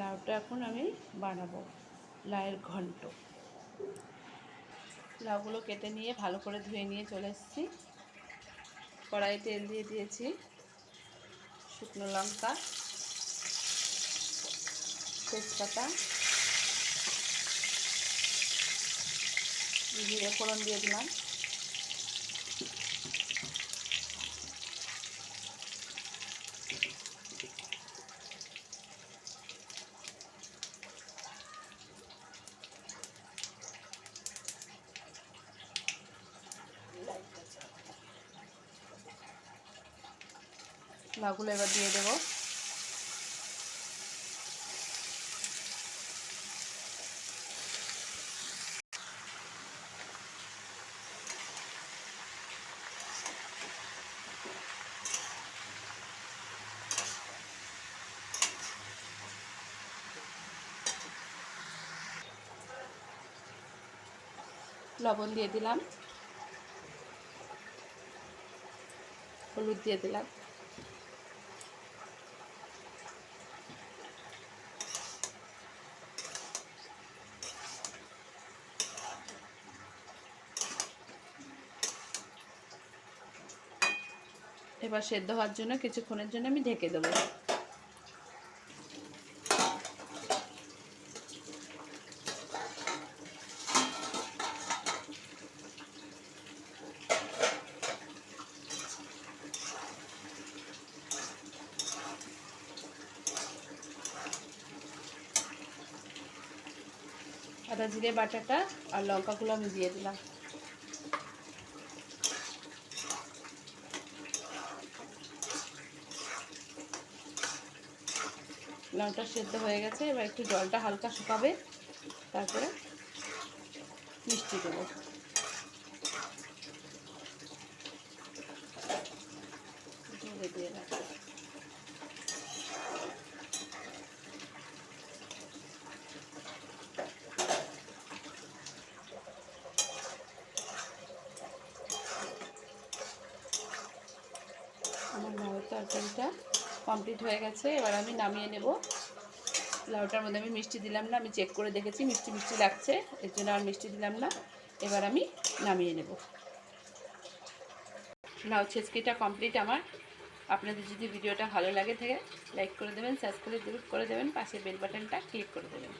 লাউটা এখন আমি বানাবো লাউয়ের ঘন্ট। লাউগুলো কেটে নিয়ে ভালো করে ধুয়ে নিয়ে চলে এসেছি। কড়াইয়ে তেল দিয়ে দিয়েছি, শুকনো লঙ্কা, তেজপাতা, জিরে ফোড়ন দিয়ে দিলাম। লাউগুলো এবার দিয়ে দেবো। লবণ দিয়ে দিলাম, হলুদ দিয়ে দিলাম, এবার সেদ্ধ হওয়ার জন্য কিছুক্ষণের জন্য আমি ঢেকে দেবো। আদা জিরে বাটাটা আর লঙ্কাগুলো আমি দিয়ে দিলাম। লাউটা সেদ্ধ হয়ে গেছে, এবার একটু জলটা হালকা শুকাবে, তারপরে মিষ্টি দেবো। ঢেলে দিয়ে রাখবো। আমার লাউয়ের তরকারিটা কমপ্লিট হয়ে গেছে, এবার আমি নামিয়ে নেব। লাউটার মধ্যে আমি মিষ্টি দিলাম না, আমি চেক করে দেখেছি মিষ্টি মিষ্টি লাগছে, এর জন্য আর মিষ্টি দিলাম না। এবার আমি নামিয়ে নেব। লাউ ছেচকিটা কমপ্লিট আমার। আপনাদের যদি ভিডিওটা ভালো লাগে থাকে লাইক করে দেবেন, সাবস্ক্রাইব করে দেবেন, পাশে বেল বাটনটা ক্লিক করে দেবেন।